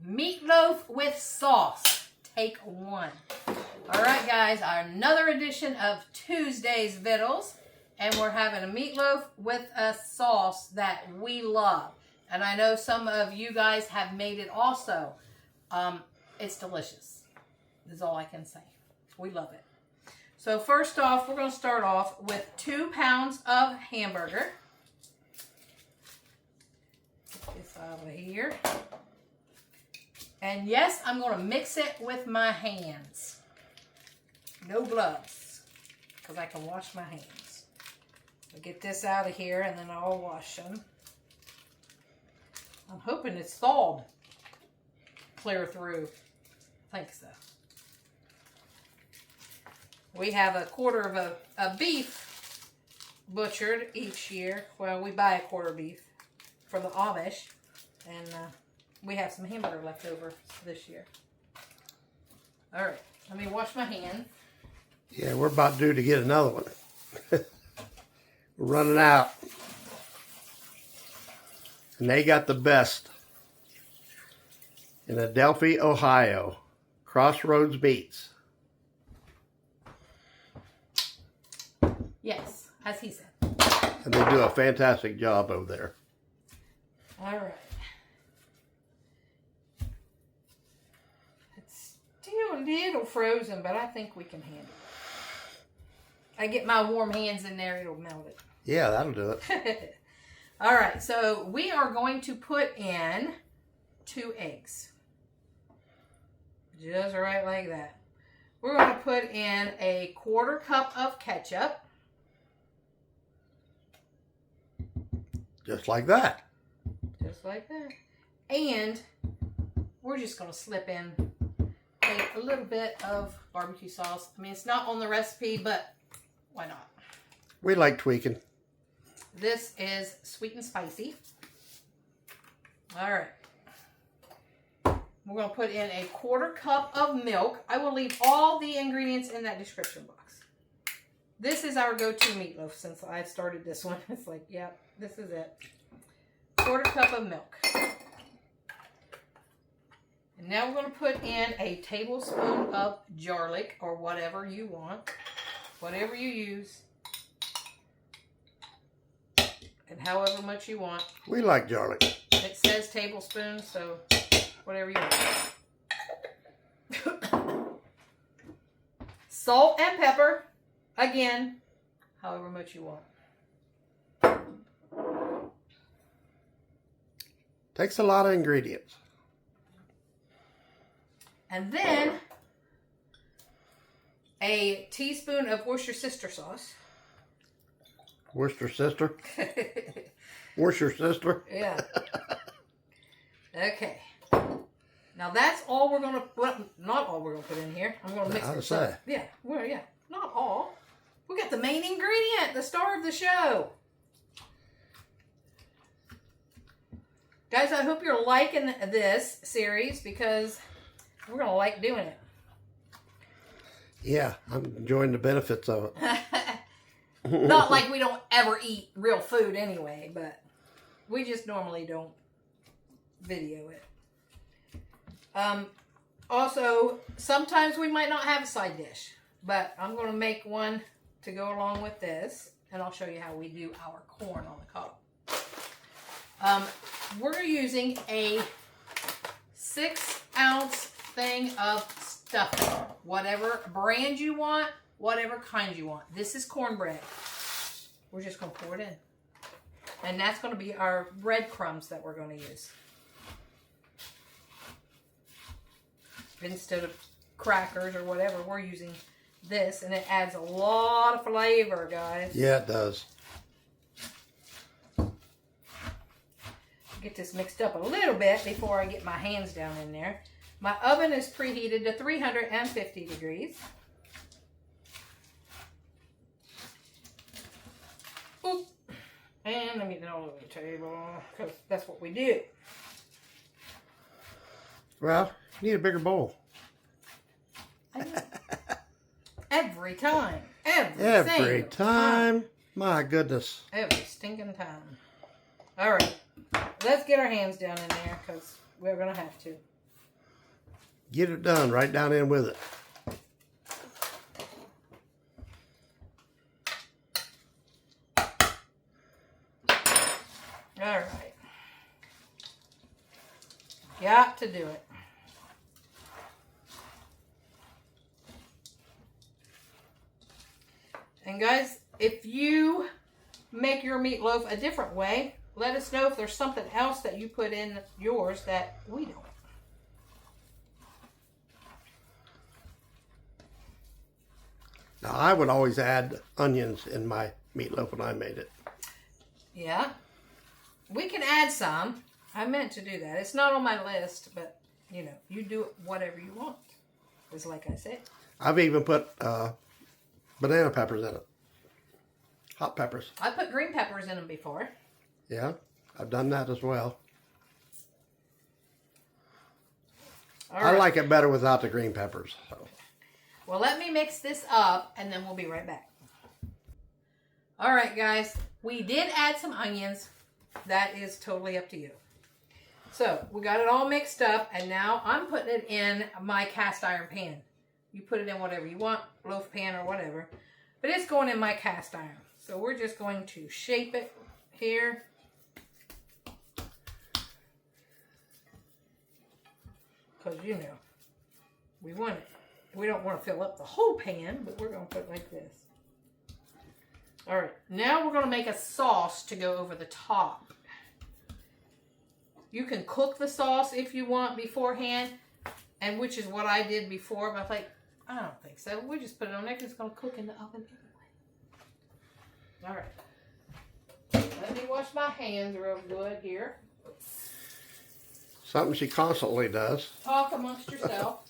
meatloaf with sauce. Take one. All right, guys, another edition of Tuesday's Vittles, and we're having a meatloaf with a sauce that we love. And I know some of you guys have made it also. It's delicious. Is all I can say. We love it. So first off, we're going to start off with 2 pounds of hamburger. Get this out of here. And yes, I'm going to mix it with my hands. No gloves, because I can wash my hands. I'll get this out of here and then I'll wash them. I'm hoping it's thawed clear through. I think so. We have a quarter of a beef butchered each year. Well, we buy a quarter beef for the Amish, and we have some hamburger left over this year. All right, let me wash my hands. Yeah, we're about due to get another one. We're running out. And they got the best. In Adelphi, Ohio. Crossroads Meats. Yes, as he said. And they do a fantastic job over there. All right. It's still a little frozen, but I think we can handle it. I get my warm hands in there, it'll melt it. Yeah, that'll do it. All right, so we are going to put in 2 eggs. Just right like that. We're going to put in a 1/4 cup of ketchup. Just like that. Just like that. And we're just going to slip in a little bit of barbecue sauce. I mean, it's not on the recipe, but why not? We like tweaking. This is sweet and spicy. All right. We're going to put in a 1/4 cup of milk. I will leave all the ingredients in that description box. This is our go-to meatloaf since I started this one. It's like, yep, this is it. 1/4 cup of milk. And now we're going to put in a tablespoon of garlic or whatever you want. Whatever you use. And however much you want. We like garlic. It says tablespoon, so whatever you want. Salt and pepper. Again, however much you want. Takes a lot of ingredients. And then a teaspoon of Worcestershire sauce. Worcestershire? Worcestershire? Yeah. Okay. Now that's all we're going to, well, not all we're going to put in here. I'm going to mix this up. Yeah, well, yeah, not all. We got the main ingredient, the star of the show. Guys, I hope you're liking this series because we're going to like doing it. Yeah, I'm enjoying the benefits of it. Not like we don't ever eat real food anyway, but we just normally don't video it. Also, sometimes we might not have a side dish, but I'm going to make one to go along with this, and I'll show you how we do our corn on the cob. We're using a 6-ounce thing of stuffing, whatever brand you want, whatever kind you want. This is cornbread. We're just going to pour it in. And that's going to be our breadcrumbs that we're going to use. Instead of crackers or whatever, we're using this. And it adds a lot of flavor, guys. Yeah, it does. Get this mixed up a little bit before I get my hands down in there. My oven is preheated to 350 degrees. Oop. And let me get it all over the table because that's what we do. Well, you need a bigger bowl. Every time. Every time. My goodness. Every stinking time. All right. Let's get our hands down in there because we're going to have to. Get it done. Right down in with it. All right. Got to do it. And guys, if you make your meatloaf a different way, let us know if there's something else that you put in yours that we don't. Now, I would always add onions in my meatloaf when I made it. Yeah. We can add some. I meant to do that. It's not on my list, but, you know, you do whatever you want. Just like I said. I've even put banana peppers in it. Hot peppers. I put green peppers in them before. Yeah, I've done that as well. All right. I like it better without the green peppers. So. Well, let me mix this up, and then we'll be right back. All right, guys. We did add some onions. That is totally up to you. So, we got it all mixed up, and now I'm putting it in my cast iron pan. You put it in whatever you want, loaf pan or whatever. But it's going in my cast iron. So, we're just going to shape it here. Because, you know, we want it. We don't want to fill up the whole pan, but we're going to put it like this. All right, now we're going to make a sauce to go over the top. You can cook the sauce if you want beforehand, and which is what I did before, but I don't think so. We just put it on there because it's going to cook in the oven anyway. All right. Let me wash my hands real good here. Something she constantly does. Talk amongst yourself.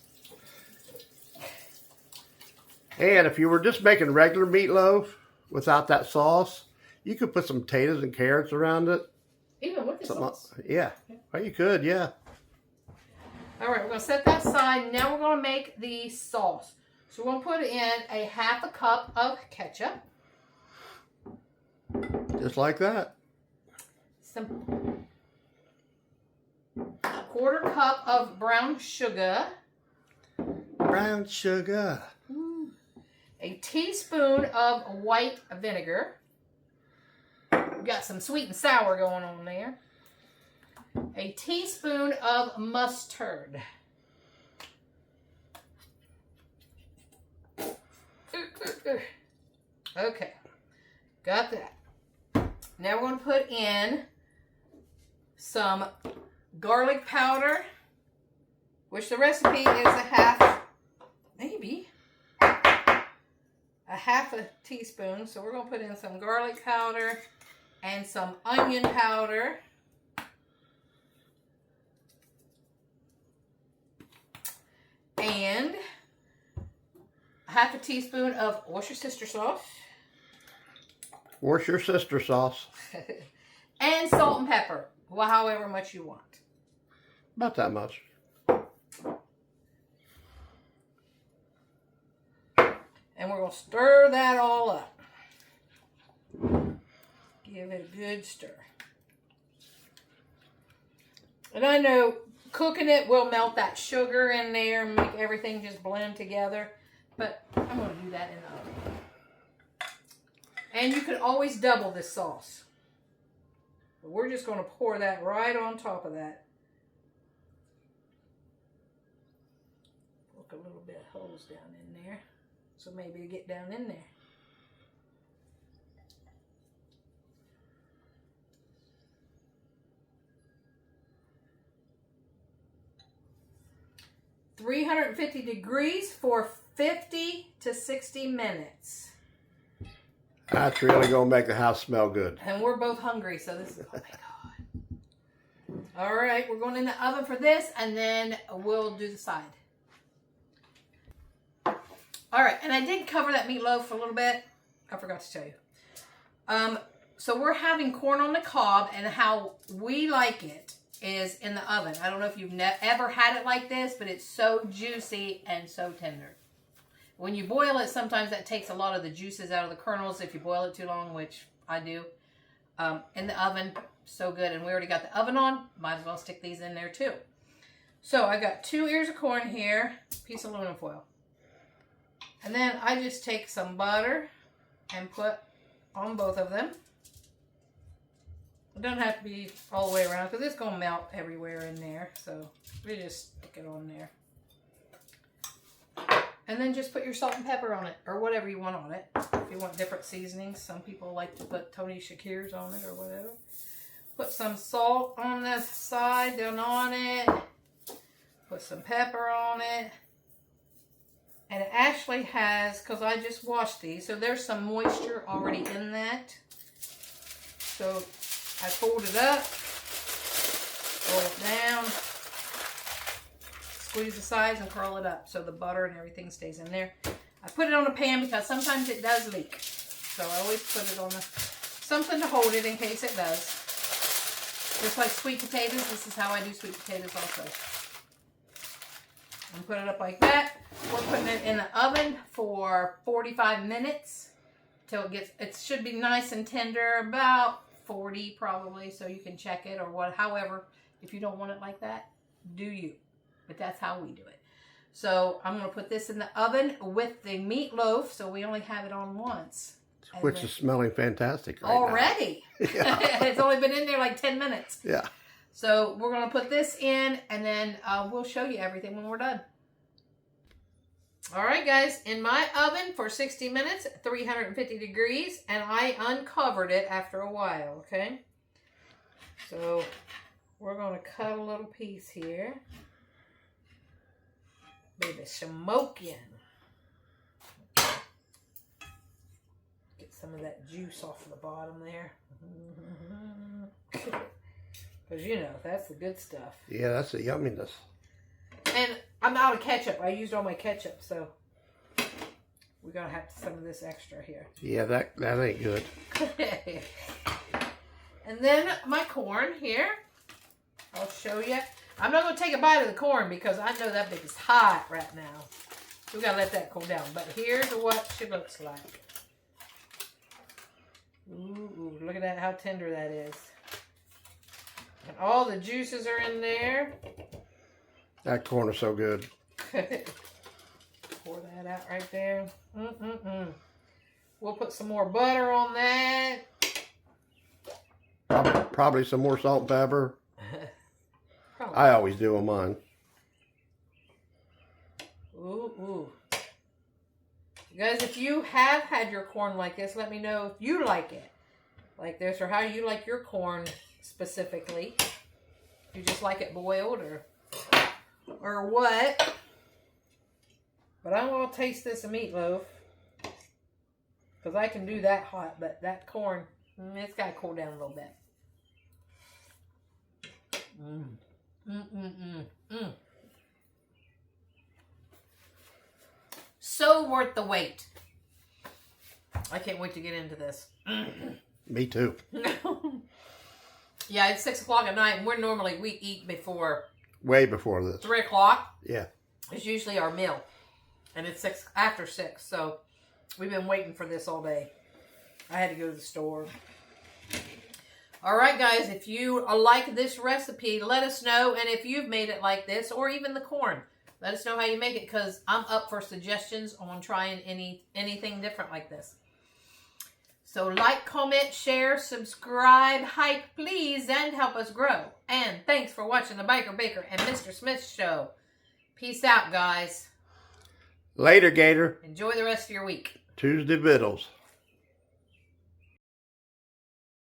And if you were just making regular meatloaf without that sauce, you could put some potatoes and carrots around it. Even with the sauce. Yeah. Well, you could, yeah. All right, we're going to set that aside. Now we're going to make the sauce. So we're going to put in a half a cup of ketchup. Just like that. Simple. A quarter cup of brown sugar. Brown sugar. A teaspoon of white vinegar. We've got some sweet and sour going on there. A teaspoon of mustard. Okay, got that. Now we're going to put in some garlic powder, which the recipe is a half a teaspoon. So we're going to put in some garlic powder and some onion powder. And a half a teaspoon of Worcestershire sauce. Worcestershire sauce. And salt and pepper. Well, however much you want. About that much. And we're going to stir that all up. Give it a good stir. And I know cooking it will melt that sugar in there and make everything just blend together. But I'm going to do that in the oven. And you can always double this sauce. But we're just going to pour that right on top of that. Poke a little bit of holes down in there. So maybe to get down in there. $350 degrees for 50 to 60 minutes. That's really going to make the house smell good. And we're both hungry, so this is, oh my God. All right, we're going in the oven for this, and then we'll do the side. All right, and I did cover that meatloaf a little bit. I forgot to tell you. So we're having corn on the cob, and how we like it is in the oven. I don't know if you've ever had it like this, but it's so juicy and so tender. When you boil it, sometimes that takes a lot of the juices out of the kernels if you boil it too long, which I do. In the oven, so good. And we already got the oven on. Might as well stick these in there too. So I got 2 ears of corn here, piece of aluminum foil. And then I just take some butter and put on both of them. It doesn't have to be all the way around because it's going to melt everywhere in there. So we just stick it on there. And then just put your salt and pepper on it, or whatever you want on it. If you want different seasonings, some people like to put Tony Shakirs on it or whatever. Put some salt on this side, down on it. Put some pepper on it. And it actually has, because I just washed these, so there's some moisture already in that. So I fold it up, roll it down, squeeze the sides and curl it up so the butter and everything stays in there. I put it on a pan because sometimes it does leak. So I always put it on something to hold it in case it does. Just like sweet potatoes, this is how I do sweet potatoes also. And put it up like that. We're putting it in the oven for 45 minutes till it gets, it should be nice and tender, about 40 probably, so you can check it or what. However, if you don't want it like that, do you. But that's how we do it. So I'm going to put this in the oven with the meatloaf, so we only have it on once. Which is smelling fantastic right already. now. It's only been in there like 10 minutes. Yeah. So we're going to put this in, and then we'll show you everything when we're done. All right, guys, in my oven for 60 minutes, 350 degrees, and I uncovered it after a while, okay? So we're going to cut a little piece here. Baby smoking. Get some of that juice off of the bottom there. Because, you know, that's the good stuff. Yeah, that's the yumminess. And I'm out of ketchup. I used all my ketchup, so we're going to have some of this extra here. Yeah, that ain't good. And then my corn here. I'll show you. I'm not going to take a bite of the corn because I know that baby's hot right now. We got to let that cool down. But here's what she looks like. Ooh, look at that, how tender that is. And all the juices are in there. That corn is so good. Pour that out right there. We'll put some more butter on that. Probably some more salt and pepper. Probably. I always do on mine. Ooh. You guys, if you have had your corn like this, let me know if you like it like this or how you like your corn specifically. If you just like it boiled or what. But I'm going to taste this meatloaf because I can do that hot, but that corn, it's got to cool down a little bit. So worth the wait. I can't wait to get into this. Me too. Yeah, it's 6 o'clock at night, and we eat before. Way before this. 3 o'clock. Yeah. It's usually our meal, and it's after 6. So we've been waiting for this all day. I had to go to the store. All right, guys, if you like this recipe, let us know. And if you've made it like this, or even the corn, let us know how you make it, because I'm up for suggestions on trying anything different like this. So like, comment, share, subscribe, hype, please, and help us grow. And thanks for watching the Biker Baker and Mr. Smith Show. Peace out, guys. Later, Gator. Enjoy the rest of your week. Tuesday Vittles.